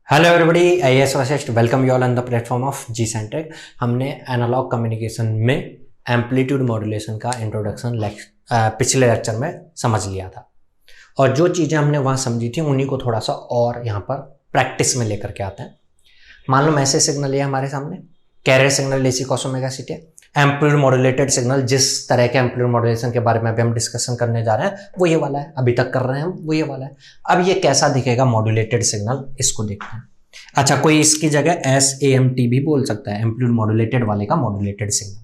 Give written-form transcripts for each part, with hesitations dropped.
Hello everybody, I S Vashishtha welcome you all on the platform of G Sentech. हमने analog communication में amplitude modulation का introduction पिछले lecture में समझ लिया था, और जो चीज़ें हमने वहाँ समझी थी उन्हीं को थोड़ा सा और यहाँ पर प्रैक्टिस में लेकर के आते हैं। मान लो मैसेज सिग्नल है हमारे सामने, carrier signal A C cos omega C T है। एम्पलीट्यूड मॉड्यूलेटेड सिग्नल, जिस तरह के एम्पलीट्यूड मॉड्यूलेशन के बारे में अभी हम डिस्कशन करने जा रहे हैं वो ये वाला है, अभी तक कर रहे हैं हम वो ये वाला है। अब ये कैसा दिखेगा मॉड्यूलेटेड सिग्नल, इसको देखते हैं। अच्छा, कोई इसकी जगह SAMT भी बोल सकता है, एम्पलीट्यूड मॉड्यूलेटेड वाले का मॉड्यूलेटेड सिग्नल।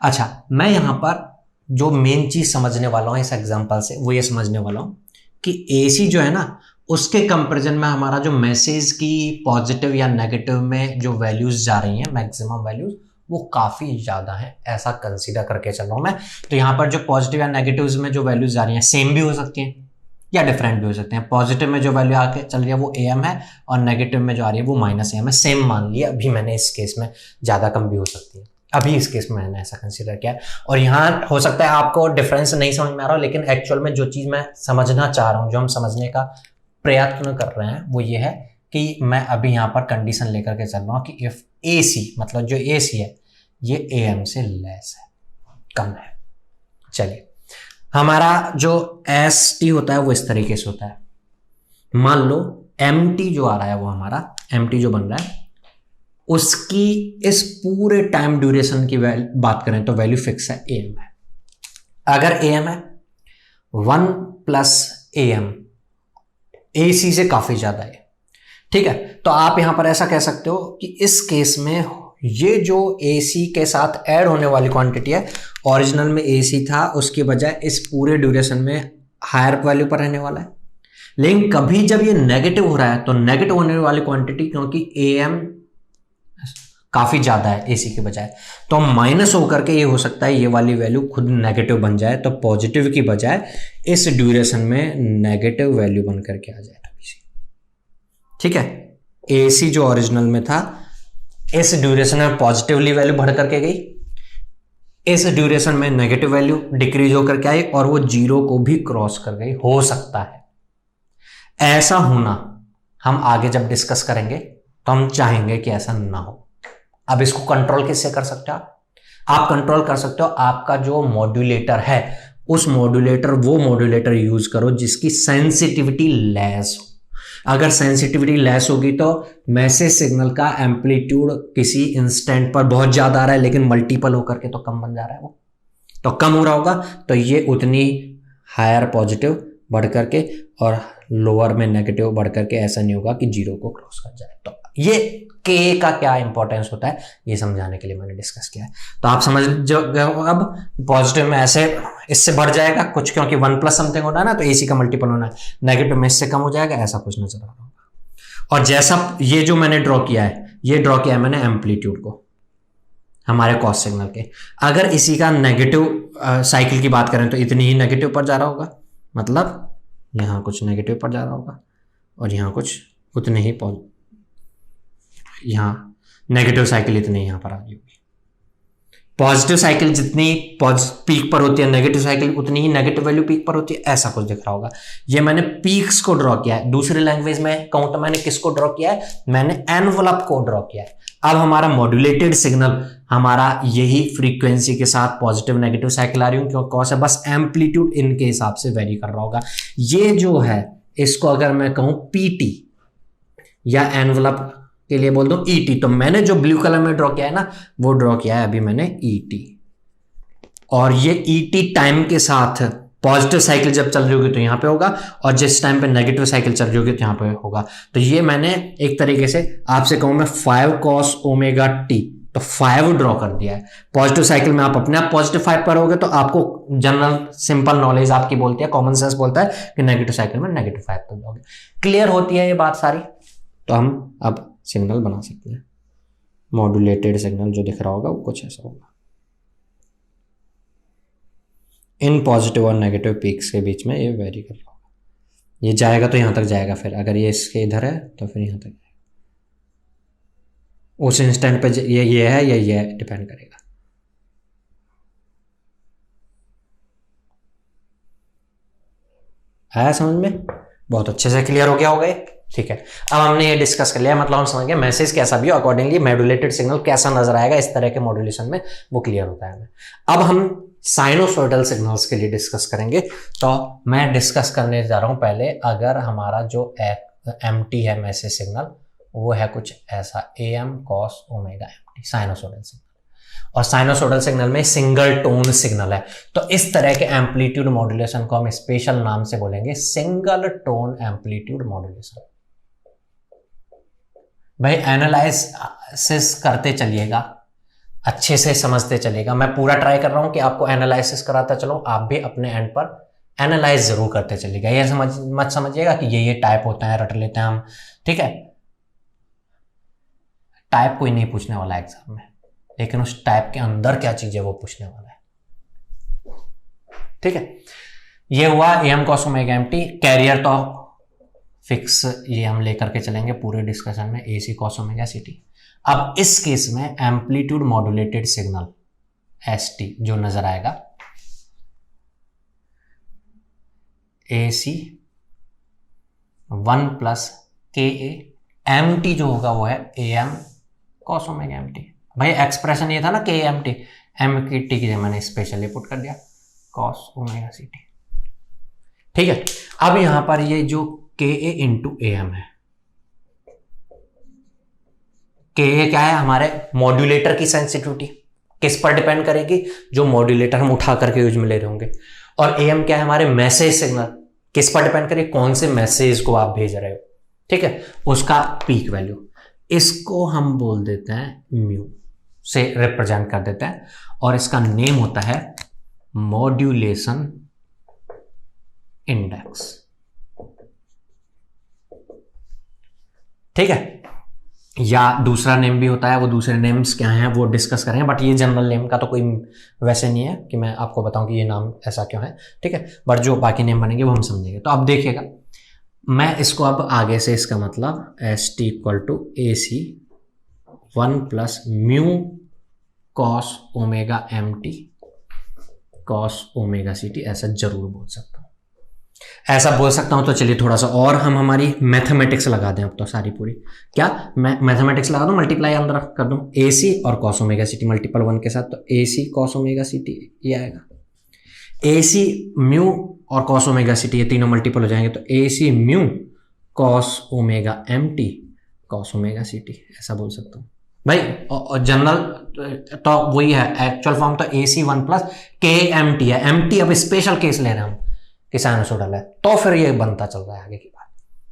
अच्छा, मैं यहाँ पर जो मेन चीज समझने वाला हूँ इस एग्जांपल से वो ये समझने वाला हूँ कि AC जो है ना, उसके कंपैरिजन में हमारा जो मैसेज की पॉजिटिव या नेगेटिव में जो वैल्यूज जा रही हैं, मैक्सिमम वैल्यूज, वो काफी ज्यादा है, ऐसा कंसीडर करके चल रहा हूं मैं। तो यहाँ पर जो पॉजिटिव या नेगेटिव में जो वैल्यूज जा रही हैं सेम भी हो सकती हैं या डिफरेंट भी हो सकते हैं। पॉजिटिव में जो वैल्यू आके चल रही है वो AM है, और नेगेटिव में जो आ रही है वो -AM है। सेम मान लिया, अभी मैंने इस केस में ज्यादा कम भी हो सकती है, अभी इस केस में मैंने ऐसा कंसीडर किया है। और यहाँ हो सकता है आपको डिफरेंस नहीं समझ में आ रहा हो, लेकिन एक्चुअल में जो चीज मैं समझना चाह रहा हूँ, जो हम समझने का प्रयत्न कर रहे हैं वो ये है कि मैं अभी यहाँ पर कंडीशन लेकर के चल रहा हूँ कि इफ AC, मतलब जो AC है ये AM से लेस है, कम है। चलिए, हमारा जो ST होता है वो इस तरीके से होता है। मान लो MT जो आ रहा है, वो हमारा MT जो बन रहा है, उसकी इस पूरे टाइम ड्यूरेशन की बात करें तो वैल्यू फिक्स है, AM है। अगर AM है 1 + AM AC से काफी ज्यादा है, ठीक है। तो आप यहां पर ऐसा कह सकते हो कि इस केस में ये जो AC के साथ ऐड होने वाली क्वांटिटी है, ओरिजिनल में AC था, उसके बजाय इस पूरे ड्यूरेशन में हायर वैल्यू पर रहने वाला है। लेकिन कभी जब ये नेगेटिव हो रहा है तो नेगेटिव होने वाली क्वांटिटी, क्योंकि AM काफी ज्यादा है AC के बजाय, तो माइनस होकर के ये हो सकता है ये वाली वैल्यू खुद नेगेटिव बन जाए, तो पॉजिटिव की बजाय इस ड्यूरेशन में नेगेटिव वैल्यू बन करके आ जाए थोड़ी सी, ठीक है। AC जो ओरिजिनल में था, इस ड्यूरेशन में पॉजिटिवली वैल्यू बढ़ करके गई, इस ड्यूरेशन में नेगेटिव वैल्यू डिक्रीज होकर के आई, और वो 0 को भी क्रॉस कर गई। हो सकता है ऐसा होना, हम आगे जब डिस्कस करेंगे तो हम चाहेंगे कि ऐसा ना हो। अब इसको कंट्रोल किससे कर सकते हो आप कंट्रोल कर सकते हो, आपका जो मॉड्यूलेटर है उस मॉड्यूलेटर, वो मॉड्यूलेटर यूज करो जिसकी सेंसिटिविटी लेस हो। अगर सेंसिटिविटी लेस होगी तो मैसेज सिग्नल का एम्पलीट्यूड किसी इंस्टेंट पर बहुत ज्यादा आ रहा है, लेकिन मल्टीपल होकर के तो कम बन जा रहा है, वो तो कम हो रहा होगा, तो ये उतनी हायर पॉजिटिव बढ़ करके और लोअर में नेगेटिव बढ़ करके ऐसा नहीं होगा कि 0 को क्रॉस कर जाए। तो ये K का क्या इंपॉर्टेंस होता है ये समझाने के लिए मैंने डिस्कस किया है। तो आप समझ गए हो अब, पॉजिटिव में ऐसे इससे बढ़ जाएगा कुछ, क्योंकि 1 + समथिंग होना है ना, तो AC का मल्टीपल होना है। नेगेटिव में इससे कम हो जाएगा, ऐसा कुछ नजर आ रहा होगा। और जैसा ये जो मैंने ड्रॉ किया है, ये ड्रॉ किया है मैंने एम्पलीट्यूड को हमारे कॉस सिग्नल के। अगर इसी का नेगेटिव साइकिल की बात करें तो इतनी ही नेगेटिव पर जा रहा होगा, मतलब यहाँ कुछ नेगेटिव पर जा रहा होगा, और यहाँ कुछ उतने ही यहाँ नेगेटिव साइकिल इतनी यहाँ पर आ रही होगी। पॉजिटिव साइकिल जितनी पीक पर होती है, नेगेटिव साइकिल उतनी ही नेगेटिव वैल्यू पीक पर होती है, ऐसा कुछ दिख रहा होगा। ये मैंने पीक्स को ड्रॉ किया है। दूसरी लैंग्वेज में कहूं तो मैंने किसको ड्रॉ किया है, मैंने एनवलप को ड्रॉ किया है। अब हमारा मॉड्यूलेटेड सिग्नल, हमारा यही फ्रीक्वेंसी के साथ पॉजिटिव नेगेटिव साइकिल आ रही हूँ, क्योंकि कौन सा बस एम्पलीट्यूड इनके हिसाब से वेरी कर रहा होगा। ये जो है इसको अगर मैं कहूं PT या एनवलप के लिए बोल दो ET, तो मैंने जो ब्लू कलर में ड्रॉ किया है ना, वो ड्रॉ किया है अभी मैंने ET। और ये ET टाइम के साथ पॉजिटिव साइकिल जब चल रही होगी तो यहाँ पे होगा, और जिस टाइम पे नेगेटिव साइकिल चल रही होगी तो यहाँ पे होगा। तो ये मैंने एक तरीके से आपसे कहूं मैं 5 cos ओमेगा t, तो 5 ड्रॉ कर दिया है। पॉजिटिव साइकिल में आप अपने आप पॉजिटिव 5 पर होगे, तो आपको जनरल सिंपल नॉलेज आपकी बोलती है, कॉमन सेंस बोलता है कि नेगेटिव साइकिल में नेगेटिव 5 पर जाओगे। क्लियर होती है ये बात सारी? तो हम अब सिग्नल बना सकते हैं। मॉड्यूलेटेड सिग्नल जो दिख रहा होगा वो कुछ ऐसा होगा, इन पॉजिटिव और नेगेटिव पीक्स के बीच में ये वेरी कर रहा होगा। ये जाएगा तो यहां तक जाएगा, फिर अगर ये इसके इधर है तो फिर यहां तक जाएगा। उस इंस्टेंट पे ये है या ये डिपेंड करेगा। आया समझ में? बहुत अच्छे से क्लियर हो गया होगा। ठीक है, अब हमने ये डिस्कस कर लिया, मतलब हम समझ गए मैसेज कैसा भी हो अकॉर्डिंगली मॉड्यूलेटेड सिग्नल कैसा नजर आएगा, इस तरह के मॉड्यूलेशन में वो क्लियर होता है हमें। अब हम साइनोसॉइडल सिग्नल्स के लिए डिस्कस करेंगे। तो मैं डिस्कस करने जा रहा हूं पहले, अगर हमारा जो एमटी है मैसेज सिग्नल वो है कुछ ऐसा, AM cos omega MT sinusoidal signal, और साइनोसॉइडल सिग्नल में सिंगल टोन सिग्नल है, तो इस तरह के एम्पलीट्यूड मॉड्यूलेशन को हम स्पेशल नाम से बोलेंगे सिंगल टोन एम्पलीट्यूड मॉड्यूलेशन। भाई एनालिसिस करते चलिएगा, अच्छे से समझते चलिएगा, मैं पूरा ट्राई कर रहा हूं कि आपको एनालिसिस कराता चलो, आप भी अपने एंड पर एनालाइज जरूर करते चलिएगा। ये मत समझिएगा कि ये टाइप होता है रट लेते हैं हम, ठीक है। टाइप कोई नहीं पूछने वाला एग्जाम में, लेकिन उस टाइप के अंदर क्या चीज है वो पूछने वाला है, ठीक है। ये हुआ AM cos omega MT, carrier तो फिक्स ये हम लेकर के चलेंगे पूरे डिस्कशन में, AC cos ओमेगा CT। अब इस केस में एम्पलीट्यूड मॉड्यूलेटेड सिग्नल ST जो नजर आएगा, AC 1 + KA, MT जो होगा वो है AM cos ओमेगा MT। भाई एक्सप्रेशन ये था ना KMT, MT की जगह मैंने स्पेशली पुट कर दिया cos ओमेगा CT, ठीक है। अब यहां पर ये जो KA × AM है, KA क्या है, हमारे मॉड्यूलेटर की सेंसिटिविटी किस पर डिपेंड करेगी, जो मॉड्यूलेटर हम उठा करके यूज में ले रहे होंगे, और AM क्या है, हमारे मैसेज सिग्नल किस पर डिपेंड करेगी, कौन से मैसेज को आप भेज रहे हो, ठीक है, उसका पीक वैल्यू। इसको हम बोल देते हैं म्यू से रिप्रेजेंट कर देते हैं, और इसका नेम होता है मॉड्यूलेशन इंडेक्स, ठीक है। या दूसरा नेम भी होता है, वो दूसरे नेम्स क्या हैं वो डिस्कस करेंगे, बट ये जनरल नेम का तो कोई वैसे नहीं है कि मैं आपको बताऊं कि ये नाम ऐसा क्यों है, ठीक है, बट जो बाकी नेम बनेंगे वो हम समझेंगे। तो अब देखिएगा, मैं इसको अब आगे से इसका मतलब ST = AC 1 + mu cos omega MT cos omega CT ऐसा जरूर बोल सकता हूं, ऐसा बोल सकता हूं। तो चलिए थोड़ा सा और हम हमारी मैथमेटिक्स लगा दें अब, तो सारी पूरी क्या मैं मैथमेटिक्स लगा दूं, मल्टीप्लाई अंदर कर दूं AC और cos ओमेगा CT मल्टीपल 1 के साथ, तो AC cos ओमेगा CT ये आएगा, AC म्यू और cos ओमेगा CT ये तीनों मल्टीपल हो जाएंगे, तो AC mu cos omega MT cos omega CT ऐसा बोल सकता हूं भाई। जनरल तो वही है, एक्चुअल फॉर्म तो AC 1 + KMT है, MT अब स्पेशल केस ले रहे हैं हम कि साइनोसॉइडल है, तो फिर ये बनता चल रहा है आगे की बात,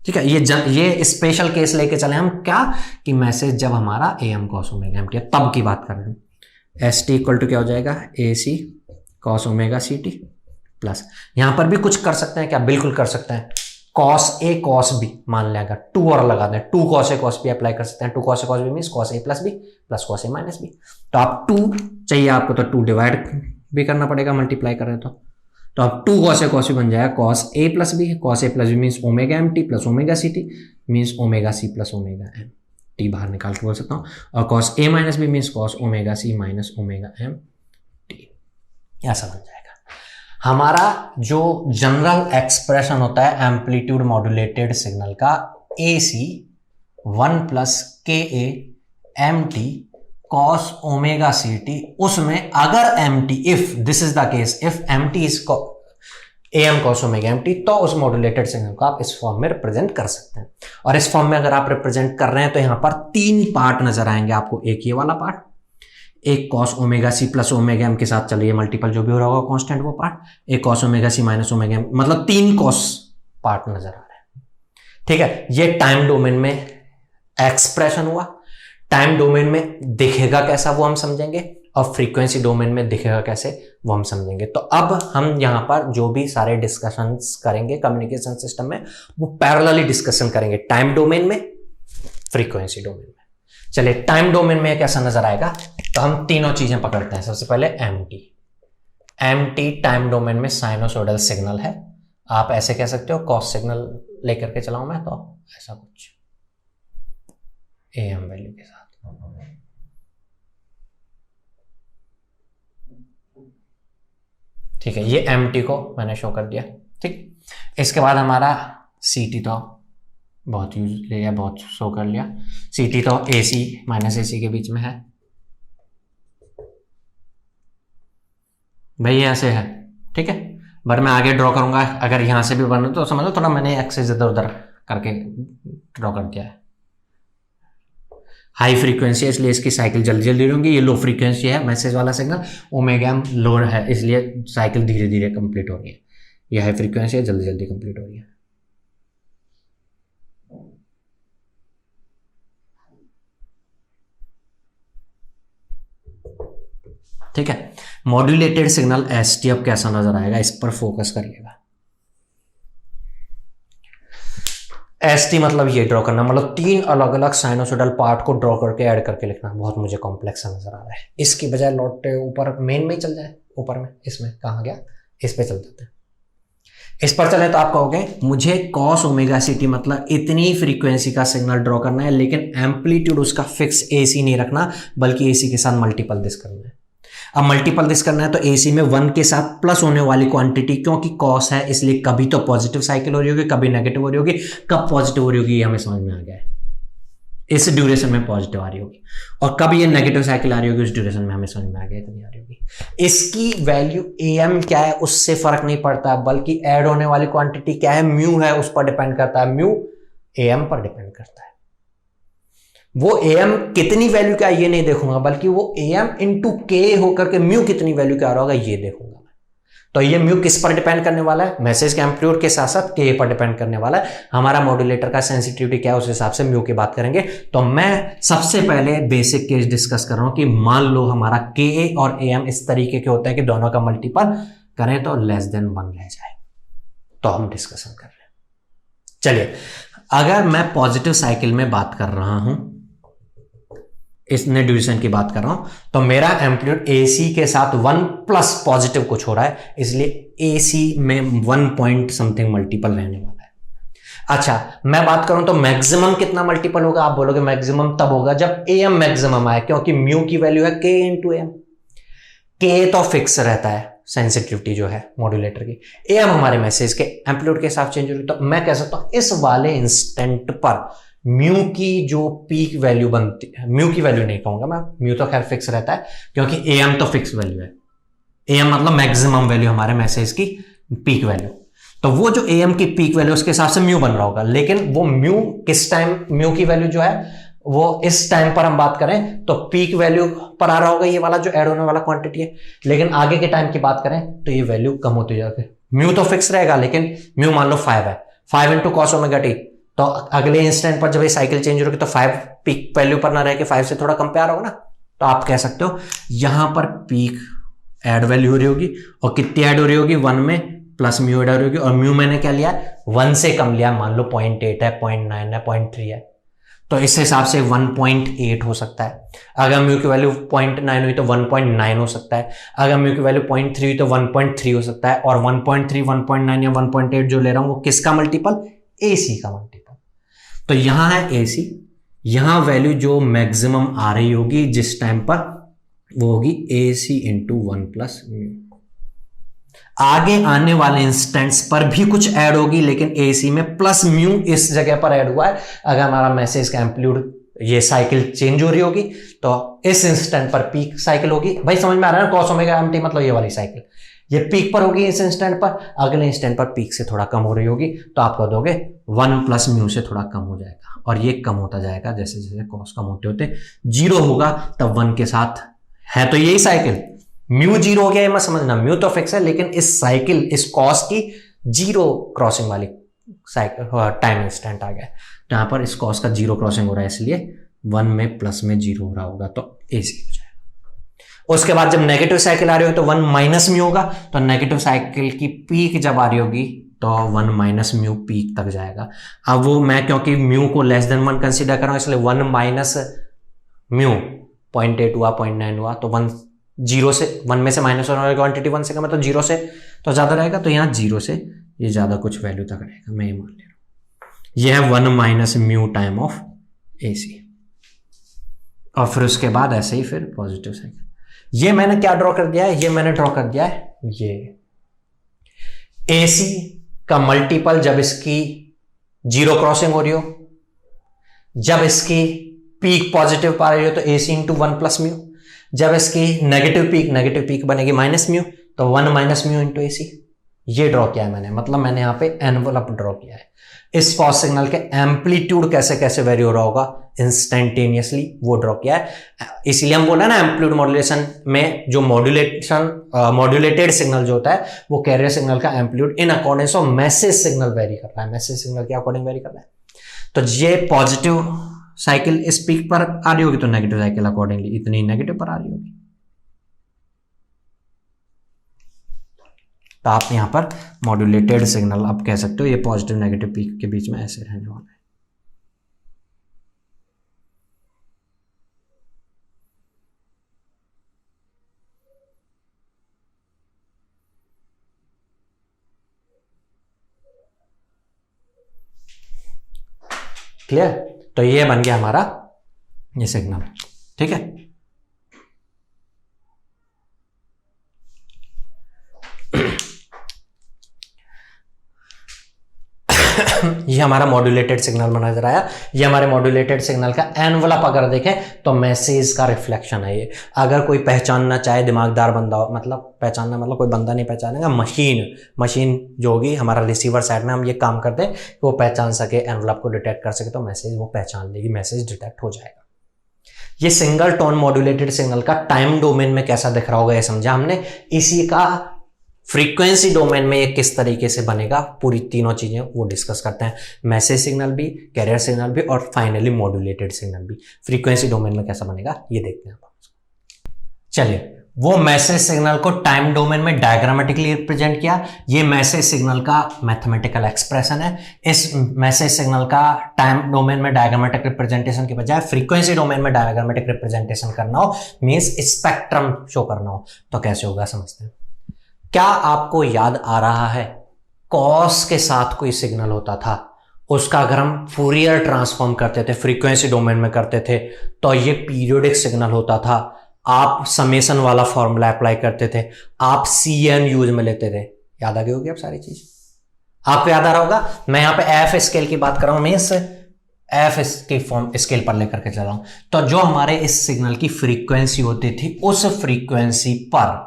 ठीक है। ये स्पेशल केस लेके चले हम क्या, कि मैसेज जब हमारा AM cos ओमेगा MT है तब की बात कर रहे हैं। ST = क्या हो जाएगा, AC cos omega CT plus, यहां पर भी कुछ कर सकते हैं क्या, बिल्कुल कर सकते हैं, cos A cos B मान लेगा, 2 और लगा दें, 2 cos A cos B apply कर सकते हैं, 2 cos A cos B means cos A + B plus cos A - B। तो आप 2 चाहिए आपको, तो 2 डिवाइड भी करना पड़ेगा, मल्टीप्लाई कर रहे हैं तो अब 2 cos A cos B बन जाएगा cos A + B, cos A + B means omega MT plus omega CT means omega C plus omega MT, बाहर निकाल के बोल सकता हूँ, और cos A - B means cos omega C minus omega MT, ऐसा बन जाएगा। हमारा जो जनरल एक्सप्रेशन होता है एम्पलीट्यूड मॉड्यूलेटेड सिग्नल का, AC 1 + KA MT cos omega CT, उसमें अगर MT, if this is the case, if MT is AM cos omega MT, तो उस मॉड्यूलेटेड सिग्नल को आप इस फॉर्म में रिप्रेजेंट कर सकते हैं। और इस फॉर्म में अगर आप रिप्रेजेंट कर रहे हैं तो यहां पर 3 पार्ट नजर आएंगे आपको, एक ये वाला पार्ट, एक cos omega C plus omega M के साथ चलिए मल्टीपल जो भी हो रहा होगा कांस्टेंट वो पार्ट, एक cos omega C minus omega M, मतलब 3 cos पार्ट नजर आ रहे हैं, ठीक है। ये टाइम डोमेन में एक्सप्रेशन हुआ, टाइम डोमेन में दिखेगा कैसा वो हम समझेंगे, और फ्रीक्वेंसी डोमेन में दिखेगा कैसे वो हम समझेंगे। तो अब हम यहां पर जो भी सारे डिस्कशंस करेंगे कम्युनिकेशन सिस्टम में, वो पैरेलली डिस्कशन करेंगे, टाइम डोमेन में, फ्रीक्वेंसी डोमेन में। चलिए टाइम डोमेन में कैसा नजर आएगा, तो हम तीनों चीजें पकड़ते हैं। सबसे पहले MT टाइम डोमेन में साइनोसॉइडल सिग्नल है, आप ऐसे कह सकते हो, कॉस सिग्नल लेकर के चलाऊं मैं तो ऐसा कुछ AM वैल्यू के साथ, ठीक है। ये MT को मैंने शो कर दिया, ठीक। इसके बाद हमारा CT तो बहुत यूज लिया, बहुत शो कर लिया। CT तो AC माइनस AC के बीच में है भाई, ऐसे है, ठीक है। बट मैं आगे ड्रॉ करूंगा, अगर यहां से भी बना तो समझ लो थोड़ा मैंने एक्सेस इधर उधर करके ड्रॉ कर दिया है। हाई फ्रीक्वेंसी है इसलिए इसकी साइकिल जल्दी जल्दी होंगी, ये लो फ्रीक्वेंसी है मैसेज वाला सिग्नल, ओमेगा एम लो है इसलिए साइकिल धीरे धीरे कंप्लीट हो रही है। ये हाई फ्रीक्वेंसी है, जल्दी जल्दी कंप्लीट हो रही है। ठीक है, मॉड्यूलेटेड सिग्नल ST अब कैसा नजर आएगा, इस पर फोकस करिएगा। ST मतलब ये ड्रॉ करना, मतलब 3 अलग अलग साइनोसोडल पार्ट को ड्रॉ करके ऐड करके लिखना, बहुत मुझे कॉम्प्लेक्स नजर आ रहा है। इसकी बजाय लौटे ऊपर मेन में ही चल जाए, ऊपर में इसमें कहाँ गया, इस पे चल जाते हैं। इस पर चले तो आप कहोगे मुझे cos ओमेगा CT मतलब इतनी फ्रीक्वेंसी का सिग्नल ड्रॉ करना है, लेकिन एम्पलीट्यूड उसका फिक्स AC नहीं रखना, बल्कि AC के साथ मल्टीपल दिस करना है। अब मल्टीपल दिस करना है तो AC में 1 के साथ प्लस होने वाली क्वांटिटी, क्योंकि cos है इसलिए कभी तो पॉजिटिव साइकिल हो रही होगी, कभी नेगेटिव हो रही होगी। कब पॉजिटिव हो रही होगी ये हमें समझ में आ गया है, इस ड्यूरेशन में पॉजिटिव आ रही होगी, और कब ये नेगेटिव साइकिल आ रही होगी उस ड्यूरेशन में हमें समझ में आ गया इतनी आ रही होगी। इसकी वैल्यू AM क्या है उससे फर्क नहीं पड़ता, बल्कि ऐड होने वाली क्वांटिटी क्या है, म्यू है, उस पर डिपेंड करता है। म्यू AM पर डिपेंड करता है। वो AM कितनी वैल्यू का ये नहीं देखूंगा, बल्कि वो AM इंटू K होकर के म्यू कितनी वैल्यू का आ रहा होगा ये देखूंगा। तो ये म्यू किस पर डिपेंड करने वाला है, मैसेज के एम्पलीट्यूड के साथ साथ K पर डिपेंड करने वाला है। हमारा मॉड्यूलेटर का सेंसिटिविटी क्या है उस हिसाब से म्यू की बात करेंगे। तो मैं सबसे पहले बेसिक केस डिस्कस कर रहा हूं कि मान लो हमारा Ka और AM इस तरीके के होते हैं कि दोनों का मल्टीपल करें तो लेस देन 1 रह जाए, तो हम डिस्कशन कर रहे हैं। चलिए, अगर मैं पॉजिटिव साइकिल में बात कर रहा हूं, इसने ड्यूरेशन की बात कर रहा हूं, तो मेरा एम्पलीट्यूड AC के साथ 1 प्लस पॉजिटिव कुछ हो रहा है, इसलिए AC में 1 पॉइंट समथिंग मल्टीपल रहने वाला है। अच्छा, मैं बात करूं तो मैक्सिमम कितना मल्टीपल होगा, आप बोलोगे मैक्सिमम तब होगा जब AM मैक्सिमम आए, क्योंकि म्यू की वैल्यू है K इंटू AM। K तो फिक्स रहता है सेंसिटिविटी जो है मॉड्यूलेटर की, AM हमारे मैसेज के एम्पलीट्यूड के हिसाब चेंज हो रही है। तो मैं कह सकता हूं इस वाले इंस्टेंट पर म्यू की जो पीक वैल्यू बनती है, म्यू की वैल्यू नहीं कहूंगा मैं, म्यू तो खैर फिक्स रहता है क्योंकि AM तो फिक्स वैल्यू है। AM मतलब मैक्सिमम वैल्यू हमारे मैसेज की पीक वैल्यू, तो वो जो AM की पीक वैल्यू उसके हिसाब से म्यू बन रहा होगा। लेकिन वो म्यू किस टाइम, म्यू की वैल्यू जो है वो इस टाइम पर हम बात करें तो पीक वैल्यू पर आ रहा होगा, ये वाला जो ऐड होने वाला क्वांटिटी है। लेकिन आगे के टाइम की बात करें तो ये वैल्यू कम होती जाती है। म्यू तो फिक्स रहेगा, लेकिन म्यू मान लो 5 है, 5 इंटू कॉस ओमेगा टी, तो अगले इंस्टेंट पर जब ये साइकिल चेंज होगी तो 5 पीक वैल्यू पर ना रह के 5 से थोड़ा कम पे आ रहा होगा ना, तो आप कह सकते हो यहां पर पीक ऐड वैल्यू हो रही होगी, और कितनी ऐड हो रही होगी, 1 में प्लस म्यू ऐड हो रही होगी, और म्यू मैंने क्या लिया, 1 से कम लिया, मान लो 0.8 है, 0.9 है, 0.3 है, तो इस हिसाब से 1.8 हो सकता है। अगर म्यू की वैल्यू 0.9 हुई तो 1.9 हो सकता है, अगर म्यू की वैल्यू 0.3 हुई तो 1.3 हो सकता है, और 1.3, 1.9 या 1.8 जो ले रहा हूं वो किसका मल्टीपल, AC का मल्टीपल। तो यहां है AC, यहां वैल्यू जो मैक्सिमम आ रही होगी जिस टाइम पर वो होगी AC इंटू 1 प्लस म्यू। आगे आने वाले इंस्टेंट्स पर भी कुछ ऐड होगी, लेकिन AC में प्लस म्यू इस जगह पर ऐड हुआ है। अगर हमारा मैसेज का एम्पलीट्यूड ये साइकिल चेंज हो रही होगी तो इस इंस्टेंट पर पीक साइकिल होगी। भाई समझ में आ रहा है ना, कॉस ओमेगा एम टी मतलब ये वाली साइकिल, ये पीक पर होगी इस इंस्टेंट पर, अगले इंस्टेंट पर पीक से थोड़ा कम हो रही होगी, तो आप कह दोगे 1 प्लस म्यू से थोड़ा कम हो जाएगा, और ये कम होता जाएगा जैसे जैसे कॉस कम होते होते 0 होगा, तब 1 के साथ है तो यही साइकिल। म्यू 0 हो गया ये मत समझना, म्यू तो फिक्स है, लेकिन इस साइकिल, इस कॉस की 0 क्रॉसिंग वाली साइकिल टाइम इंस्टेंट आ गया, तो यहां पर इस कॉस का 0 क्रॉसिंग हो रहा है, इसलिए 1 में प्लस में 0 हो रहा होगा, तो AC हो जाएगा। उसके बाद जब नेगेटिव साइकिल आ रही हो तो 1 माइनस म्यू होगा, तो नेगेटिव साइकिल की पीक जब आ रही होगी तो 1 माइनस म्यू पीक तक जाएगा। अब वो मैं क्योंकि म्यू को लेस देन 1 कंसीडर कर रहा हूं, इसलिए 1 माइनस म्यू 0.8 हुआ, 0.9 हुआ, तो 1 0 से 1 में से माइनस होने वाली क्वांटिटी 1 से कम है, तो 0 से तो ज्यादा रहेगा, तो यहाँ 0 से ये ज्यादा कुछ वैल्यू तक रहेगा, मैं ये मान ले रहा हूं। यह है 1 minus mu time of AC, और फिर उसके बाद ऐसे ही फिर पॉजिटिव साइकिल। ये मैंने क्या ड्रॉ कर दिया है, ये मैंने ड्रॉ कर दिया है ये AC का मल्टीपल जब इसकी 0 क्रॉसिंग हो रही हो, जब इसकी पीक पॉजिटिव पर आ रही हो तो AC इंटू 1 प्लस म्यू, जब इसकी नेगेटिव पीक बनेगी माइनस म्यू, तो 1 माइनस म्यू इंटू AC। ये ड्रॉ किया है मैंने, मतलब मैंने यहाँ पे एनवलप ड्रॉ किया है। इस फॉस सिग्नल के एम्पलीट्यूड कैसे कैसे वेरी हो रहा होगा इंस्टेंटेनियसली वो ड्रॉ किया है। इसीलिए हम बोला ना एम्पलीट्यूड मॉड्यूलेशन में जो मॉड्यूलेटेड सिग्नल जो होता है वो कैरियर सिग्नल का amplitude in accordance of message signal very कर रहा है, मैसेज सिग्नल के अकॉर्डिंग वेरी कर रहा है। तो ये पॉजिटिव साइकिल इस पीक पर आ रही होगी तो नेगेटिव साइकिल अकॉर्डिंगली इतनी नेगेटिव पर आ रही होगी। तो आप यहां पर मॉड्यूलेटेड सिग्नल आप कह सकते हो ये पॉजिटिव नेगेटिव पीक के बीच में ऐसे रहने वाला है। क्लियर? तो ये बन गया हमारा ये सिग्नल, ठीक है। ये हमारा मॉड्यूलेटेड सिग्नल बना नजर आया। ये हमारे मॉड्यूलेटेड सिग्नल का एनवलप अगर देखें तो मैसेज का रिफ्लेक्शन है ये। अगर कोई पहचानना चाहे, दिमागदार बंदा हो, मतलब पहचानना मतलब कोई बंदा नहीं पहचानेगा, मशीन जो होगी हमारा रिसीवर साइड में हम ये काम करते हैं कि वो पहचान सके, एनवलप को डिटेक्ट कर सके, तो मैसेज वो पहचान लेगी, मैसेज डिटेक्ट हो जाएगा। ये सिंगल टोन मॉड्यूलेटेड सिग्नल का टाइम डोमेन में कैसा दिख रहा होगा ये समझा हमने। इसी का फ्रीक्वेंसी डोमेन में ये किस तरीके से बनेगा, पूरी तीनों चीजें वो डिस्कस करते हैं। मैसेज सिग्नल भी, कैरियर सिग्नल भी और फाइनली मॉड्यूलेटेड सिग्नल भी फ्रीक्वेंसी डोमेन में कैसा बनेगा ये देखते हैं। चलिए, वो मैसेज सिग्नल को टाइम डोमेन में डायग्रामेटिकली रिप्रेजेंट किया। ये मैसेज सिग्नल का मैथमेटिकल एक्सप्रेशन है। इस मैसेज सिग्नल का टाइम डोमेन में डायग्रामेटिक रिप्रेजेंटेशन के बजाय फ्रीक्वेंसी डोमेन में डायग्रामेटिक रिप्रेजेंटेशन करना हो, मींस स्पेक्ट्रम शो करना हो, तो कैसे होगा समझते हैं। क्या आपको याद आ रहा है कॉस के साथ कोई सिग्नल होता था, उसका अगर हम फूरियर ट्रांसफॉर्म करते थे, फ्रीक्वेंसी डोमेन में करते थे, तो ये पीरियोडिक सिग्नल होता था। आप समेशन वाला फॉर्मूला अप्लाई करते थे, आप CN यूज में लेते थे। याद आ गई होगी अब सारी चीज, आपको याद आ रहा होगा। मैं यहां पे एफ स्केल की बात कर रहा हूं, मैं इस एफ की फॉर्म स्केल पर लेकर के चल रहा हूं। तो जो हमारे इस सिग्नल की फ्रीक्वेंसी होती थी, उस फ्रीक्वेंसी पर,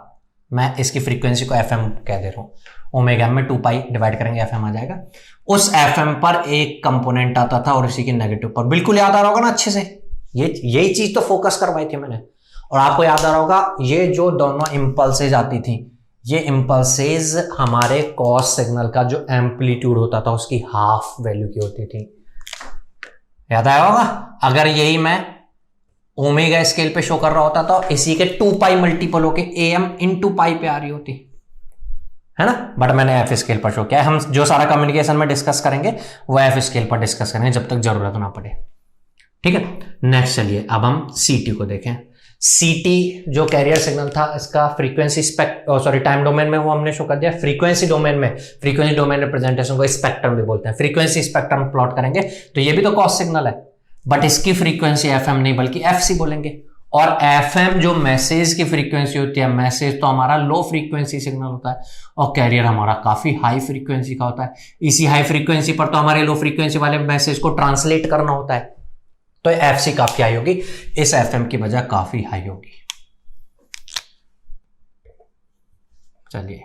मैं इसकी फ्रीक्वेंसी को FM कह दे रहा हूं, ओमेगा में 2 पाई डिवाइड करेंगे FM आ जाएगा। उस FM पर एक कंपोनेंट आता था और इसी के नेगेटिव पर, बिल्कुल याद आ रहा होगा ना अच्छे से। यही चीज तो फोकस करवाई थी मैंने। और आपको याद आ रहा होगा ये जो दोनों इंपल्सेज आती थी, ये इंपल्सेज हमारे कॉस सिग्नल का जो एम्पलीट्यूड होता था उसकी हाफ वैल्यू की होती थी। याद आया होगा। अगर यही मैं ओमेगा स्केल पे शो कर रहा होता तो इसी के 2 पाई मल्टीपल होके AM इंटू पाई पे आ रही होती है ना। बट मैंने F स्केल पर शो किया है। हम जो सारा कम्युनिकेशन में डिस्कस करेंगे वो F स्केल पर डिस्कस करेंगे जब तक जरूरत ना पड़े, ठीक है। नेक्स्ट चलिए अब हम CT को देखें। CT जो कैरियर सिग्नल था, इसका फ्रीक्वेंसी टाइम डोमेन में वो हमने शो कर दिया। फ्रीक्वेंसी डोमेन रिप्रेजेंटेशन को स्पेक्ट्रम भी बोलते हैं। फ्रीक्वेंसी स्पेक्ट्रम प्लॉट करेंगे तो ये भी तो कॉस सिग्नल है, बट इसकी फ्रीक्वेंसी FM नहीं बल्कि FC बोलेंगे। और FM जो मैसेज की फ्रीक्वेंसी होती है, मैसेज तो हमारा लो फ्रीक्वेंसी सिग्नल होता है और कैरियर हमारा काफी हाई फ्रीक्वेंसी का होता है। इसी हाई फ्रीक्वेंसी पर तो हमारे लो फ्रीक्वेंसी वाले मैसेज को ट्रांसलेट करना होता है, तो FC काफी हाई होगी, इस FM की वजह काफी हाई होगी। चलिए,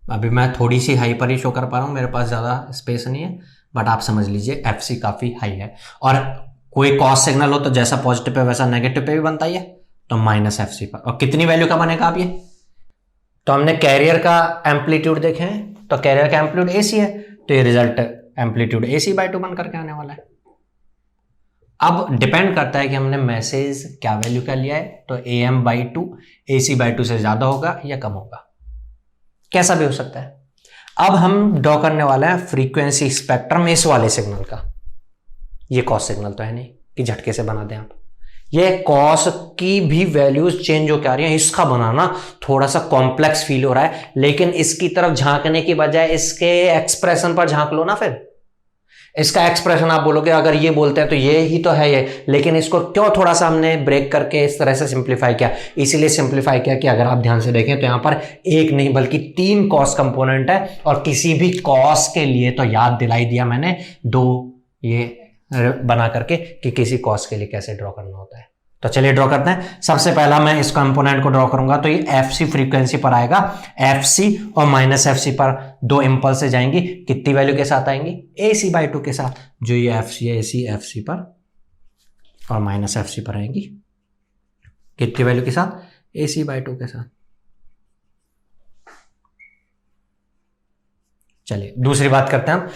अभी मैं थोड़ी सी हाई पर ही शो कर पा रहा हूं, मेरे पास ज्यादा स्पेस नहीं है, बट आप समझ लीजिए FC काफी हाई है। और कोई कॉस सिग्नल हो तो जैसा पॉजिटिव पे वैसा नेगेटिव पे भी बनता ही है, तो -FC पर। और कितनी वैल्यू का बनेगा आप ये, तो हमने कैरियर का एम्पलीट्यूड देखे हैं, तो कैरियर का एम्पलीट्यूड AC है, तो ये रिजल्ट एम्पलीट्यूड AC/2 बन करके आने वाला है। अब डिपेंड करता है कि हमने मैसेज क्या वैल्यू का लिया है, तो AM/2 AC/2 से ज्यादा होगा या कम होगा, कैसा भी हो सकता है। अब हम ड्रॉ करने वाले हैं फ्रीक्वेंसी स्पेक्ट्रम इस वाले सिग्नल का। ये कॉस सिग्नल तो है नहीं कि झटके से बना दें आप। ये कॉस की भी वैल्यूज चेंज होकर आ रही हैं, इसका बनाना थोड़ा सा कॉम्प्लेक्स फील हो रहा है, लेकिन इसकी तरफ झांकने की बजाय इसके एक्सप्रेशन पर झांक लो ना। फिर इसका एक्सप्रेशन आप बोलोगे अगर ये बोलते हैं तो ये ही तो है ये, लेकिन इसको क्यों थोड़ा सा हमने ब्रेक करके इस तरह से सिंप्लीफाई किया। इसीलिए सिंप्लीफाई किया कि अगर आप ध्यान से देखें तो यहां पर एक नहीं बल्कि 3 कॉस कंपोनेंट है, और किसी भी कॉस के लिए तो याद दिलाई दिया मैंने, 2 ये बना करके कि किसी कॉस के लिए कैसे ड्रॉ करना होता है। तो चलिए ड्रॉ करते हैं। सबसे पहला मैं इस कंपोनेंट को ड्रॉ करूंगा तो ये एफ फ्रीक्वेंसी पर आएगा, एफ और माइनस एफ पर दो इंपल्स से जाएंगी, कितनी वैल्यू के साथ आएंगी, AC/2 के साथ, जो ये एफ सी एफ सी पर और माइनस एफ पर आएंगी, कितनी वैल्यू के साथ, AC/2 के साथ। चलिए दूसरी बात करते हैं हम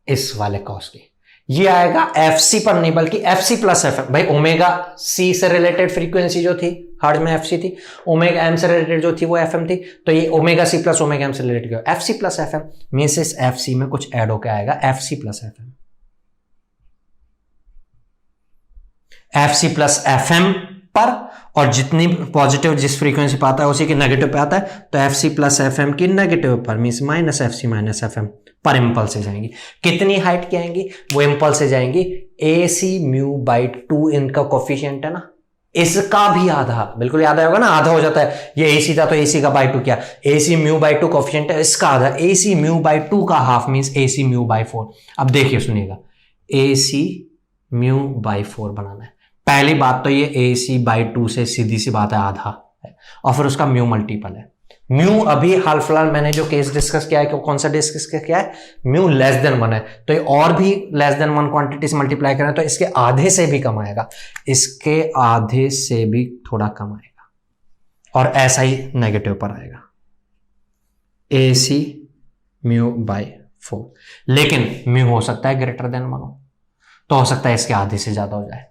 इस वाले कॉस की। ये आएगा FC पर नहीं बल्कि FC प्लस FM। भाई ओमेगा C से रिलेटेड फ्रीक्वेंसी जो थी हार्ड में FC थी, ओमेगा M से रिलेटेड जो थी वो FM थी, तो ये omega C plus omega M से related FC plus FM means इस FC में कुछ ऐड होकर आएगा FC plus FM। FC plus FM पर और जितनी पॉजिटिव जिस फ्रीक्वेंसी पे आता है उसी की नेगेटिव पे आता है, तो FC प्लस FM की नेगेटिव पर means minus FC minus FM पर इंपल्स से जाएंगी। कितनी हाइट की आएंगी, वो इंपल्स से जाएंगी AC/2 इनका कोफिशिएंट है ना, इसका भी आधा, बिल्कुल याद आएगा ना, आधा हो जाता है। ये AC था तो AC का बाई 2 क्या, AC/2 कोफिशिएंट है, इसका आधा, AC/2 का हाफ मीन्स AC/4। अब देखिए सुनिएगा, AC/4 बनाना है। पहली बात तो ये AC/2 से सीधी सी बात है आधा है, और फिर उसका म्यू मल्टीपल है। म्यू अभी हाल फिलहाल मैंने जो केस डिस्कस किया है, कौन सा डिस्कस किया है, म्यू लेस देन 1 है, तो ये और भी लेस देन 1 क्वांटिटी से मल्टीप्लाई करें तो इसके आधे से भी कम आएगा, इसके आधे से भी थोड़ा कम आएगा, और ऐसा ही नेगेटिव पर आएगा AC/4। लेकिन म्यू हो सकता है ग्रेटर देन 1 हो, तो हो सकता है इसके आधे से ज्यादा हो जाए,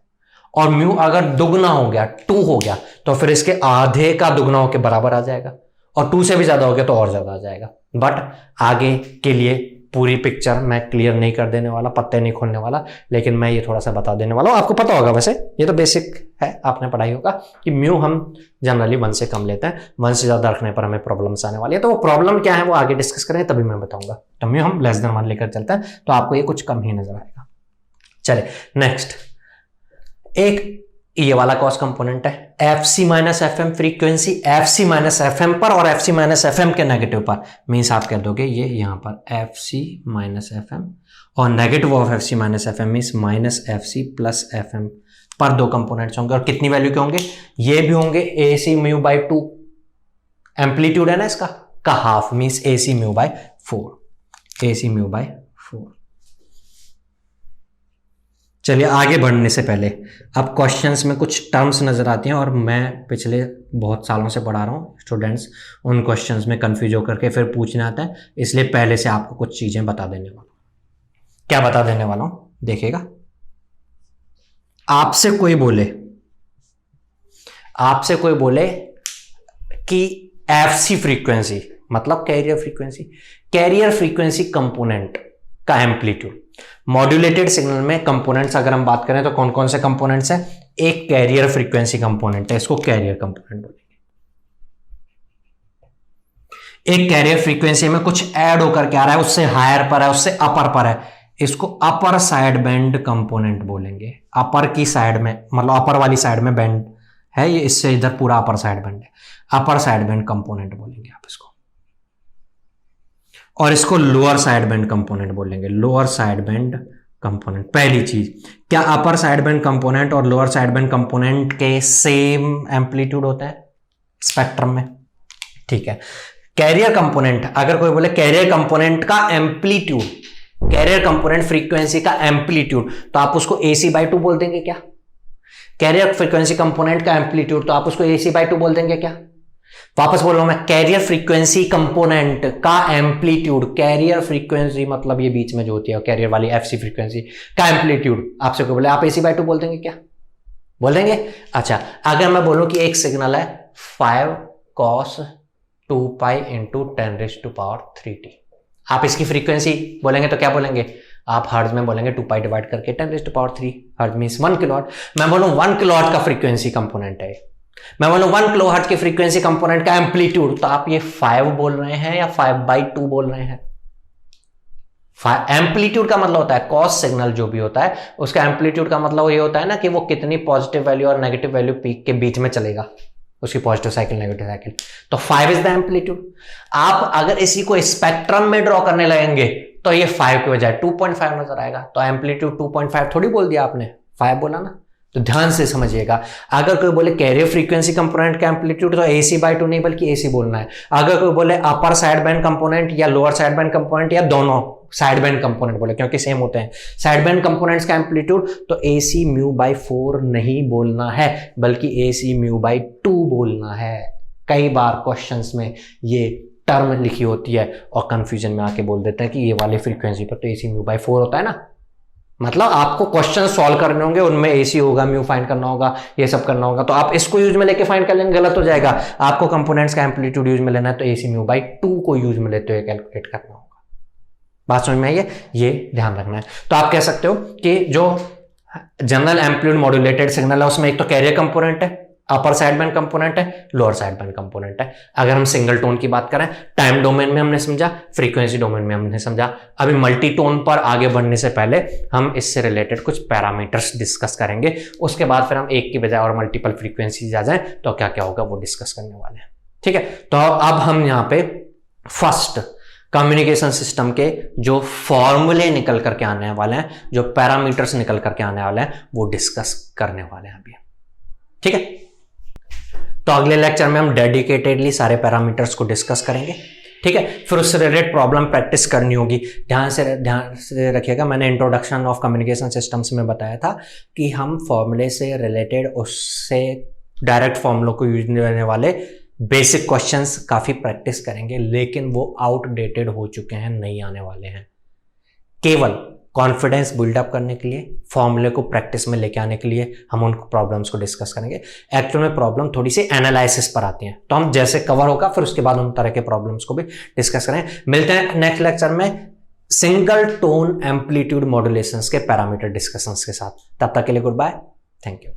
और म्यू अगर दुगना हो गया 2 हो गया तो फिर इसके आधे का दुगना होकर बराबर आ जाएगा, और 2 से भी ज्यादा हो गया तो और ज्यादा आ जाएगा। बट आगे के लिए पूरी पिक्चर मैं क्लियर नहीं कर देने वाला, पत्ते नहीं खोलने वाला, लेकिन मैं ये थोड़ा सा बता देने वाला हूं। आपको पता होगा, वैसे ये तो बेसिक है, आपने पढ़ाई होगा कि म्यू हम जनरली 1 से कम लेते हैं, 1 से ज्यादा रखने पर हमें प्रॉब्लम्स आने वाली है। तो वो प्रॉब्लम क्या है वो आगे डिस्कस करें तभी मैं बताऊंगा। तो म्यू हम लेस देन 1 लेकर चलते हैं तो आपको ये कुछ कम ही नजर आएगा। चले नेक्स्ट, एक ये वाला कॉस कंपोनेंट है FC-FM फ्रीक्वेंसी FC-FM पर और FC-FM के नेगेटिव पर, मींस आप कह दोगे ये यहां पर FC-FM और negative of FC-FM means minus FC plus FM पर दो कंपोनेंट्स होंगे, और कितनी वैल्यू के होंगे, ये भी होंगे AC/2 एम्पलीट्यूड है ना इसका का हाफ मींस AC/4। चलिए आगे बढ़ने से पहले अब क्वेश्चंस में कुछ टर्म्स नजर आती हैं, और मैं पिछले बहुत सालों से पढ़ा रहा हूँ स्टूडेंट्स, उन क्वेश्चंस में कंफ्यूज होकर के फिर पूछने आता है, इसलिए पहले से आपको कुछ चीजें बता देने वाला हूँ। क्या बता देने वाला हूं देखिएगा, आपसे कोई बोले कि FC फ्रीक्वेंसी मतलब कैरियर फ्रीक्वेंसी कंपोनेंट का एम्पलीट्यूड, मॉड्यूलेटेड सिग्नल में कंपोनेंट्स अगर हम बात करें तो कौन कौन से कंपोनेंट्स हैं, एक कैरियर फ्रीक्वेंसी कंपोनेंट है, इसको कैरियर कंपोनेंट बोलेंगे। एक कैरियर फ्रीक्वेंसी में कुछ ऐड होकर के आ रहा है, उससे हायर पर है, उससे अपर पर है, इसको अपर साइड बैंड कंपोनेंट बोलेंगे। अपर की साइड में मतलब अपर वाली साइड में बैंड है, ये इससे इधर पूरा अपर साइड बैंड है, अपर साइड बैंड कंपोनेंट बोलेंगे आप इसको। और इसको लोअर साइड बैंड कंपोनेंट बोलेंगे, लोअर साइड बैंड कंपोनेंट। पहली चीज, क्या अपर साइड बैंड कंपोनेंट और लोअर साइड बैंड कंपोनेंट के सेम एम्पलीट्यूड होता है स्पेक्ट्रम में? ठीक है। कैरियर कंपोनेंट, अगर कोई बोले कैरियर कंपोनेंट का एम्पलीट्यूड, कैरियर कंपोनेंट फ्रीक्वेंसी का एम्पलीट्यूड, तो आप उसको AC/2 बोल देंगे क्या? कैरियर फ्रीक्वेंसी कंपोनेंट का एम्पलीट्यूड तो आप उसको AC/2 बोल देंगे क्या? वापस बोल रहा हूं मैं, कैरियर फ्रीक्वेंसी कंपोनेंट का एम्पलीट्यूड, कैरियर फ्रीक्वेंसी मतलब ये बीच में जो होती है कैरियर वाली FC फ्रीक्वेंसी का एम्पलीट्यूड, आपसे कोई बोले आप AC/2 बोल देंगे क्या? बोल देंगे। अच्छा, अगर मैं बोलूं कि एक सिग्नल है 5 cos 2π × 10⁻³ आप इसकी फ्रीक्वेंसी बोलेंगे तो क्या बोलेंगे आप? हर्ट्ज में बोलेंगे 2π डिवाइड करके 10⁻³ हर्ट्ज मींस 1 किलोहर्ट्ज। मैं बोलूं 1 किलोहर्ट्ज का फ्रीक्वेंसी कंपोनेंट है, मैं बोलूं 1 किलोहर्ट्ज की फ्रीक्वेंसी कंपोनेंट का एम्पलीट्यूड, तो आप ये 5 बोल रहे हैं या 5/2 बोल रहे हैं? एम्पलीट्यूड का मतलब होता है कॉस सिग्नल जो भी होता है उसका एम्पलीट्यूड का मतलब ये होता है ना कि वो कितनी पॉजिटिव वैल्यू और नेगेटिव वैल्यू पीक के बीच में चलेगा, उसकी पॉजिटिव साइकिल नेगेटिव साइकिल। तो 5 इज द एम्पलीट्यूड। आप अगर इसी को स्पेक्ट्रम में ड्रॉ करने लगेंगे तो ये 5 की बजाय 2.5 नजर आएगा। तो एम्पलीट्यूड 2.5 थोड़ी बोल दिया आपने, 5 बोला ना। तो ध्यान से समझिएगा, अगर कोई बोले कैरियर फ्रीक्वेंसी कंपोनेंट का एम्पलीट्यूड तो AC/2 नहीं बल्कि AC बोलना है। अगर कोई बोले अपर साइड बैंड कंपोनेंट या लोअर साइड बैंड कंपोनेंट या दोनों साइड बैंड कंपोनेंट बोले, क्योंकि सेम होते हैं साइड बैंड कंपोनेंट्स का एम्पलीट्यूड, तो AC/4 नहीं बोलना है बल्कि AC/2 बोलना है। कई बार क्वेश्चंस में ये टर्म लिखी होती है और कंफ्यूजन में आके बोल देते हैं कि ये वाली फ्रीक्वेंसी पर तो AC/4 होता है ना। मतलब आपको क्वेश्चन सॉल्व करने होंगे, उनमें AC होगा, म्यू फाइंड करना होगा, ये सब करना होगा, तो आप इसको यूज में लेके फाइंड कर लेंगे, गलत हो जाएगा। आपको कंपोनेंट्स का एम्पलीट्यूड यूज में लेना है तो AC/2 को यूज में लेते हुए कैलकुलेट करना होगा। बात समझ में आई है? ये ध्यान रखना है। तो आप कह सकते हो कि जो जनरल एम्पलीट्यूड मॉड्यूलेटेड सिग्नल है उसमें एक तो कैरियर कंपोनेंट है, अपर साइड बैंड कंपोनेंट है, लोअर साइड बैंड कंपोनेंट है। अगर हम सिंगल टोन की बात करें, टाइम डोमेन में हमने समझा, फ्रीक्वेंसी डोमेन में हमने समझा। अभी मल्टी टोन पर आगे बढ़ने से पहले हम इससे रिलेटेड कुछ पैरामीटर्स डिस्कस करेंगे, उसके बाद फिर हम एक की बजाय और मल्टीपल फ्रीक्वेंसीज आ जाए तो क्या क्या होगा वो डिस्कस करने वाले हैं। ठीक है, तो अब हम यहाँ पे फर्स्ट कम्युनिकेशन सिस्टम के जो फॉर्मूले निकल करके आने वाले हैं, जो पैरामीटर्स निकल करके आने वाले हैं, वो डिस्कस करने वाले हैं अभी। ठीक है, तो अगले लेक्चर में हम डेडिकेटेडली सारे पैरामीटर्स को डिस्कस करेंगे। ठीक है, फिर उससे रिलेटेड प्रॉब्लम प्रैक्टिस करनी होगी। ध्यान से रखिएगा, मैंने इंट्रोडक्शन ऑफ कम्युनिकेशन सिस्टम्स में बताया था कि हम फॉर्मूले से रिलेटेड उससे डायरेक्ट फॉर्मूलों को यूज करने वाले बेसिक क्वेश्चंस काफी प्रैक्टिस करेंगे, लेकिन वो आउटडेटेड हो चुके हैं, नहीं आने वाले हैं। केवल कॉन्फिडेंस बिल्डअप करने के लिए, फॉर्मूले को प्रैक्टिस में लेके आने के लिए हम उन प्रॉब्लम्स को डिस्कस करेंगे। एक्चुअल में प्रॉब्लम थोड़ी सी एनालिसिस पर आती हैं, तो हम जैसे कवर होगा फिर उसके बाद उन तरह के प्रॉब्लम्स को भी डिस्कस करें। मिलते हैं नेक्स्ट लेक्चर में सिंगल टोन एम्पलीट्यूड मॉड्यूलेशंस के पैरामीटर डिस्कशंस के साथ। तब तक के लिए गुड बाय, थैंक यू।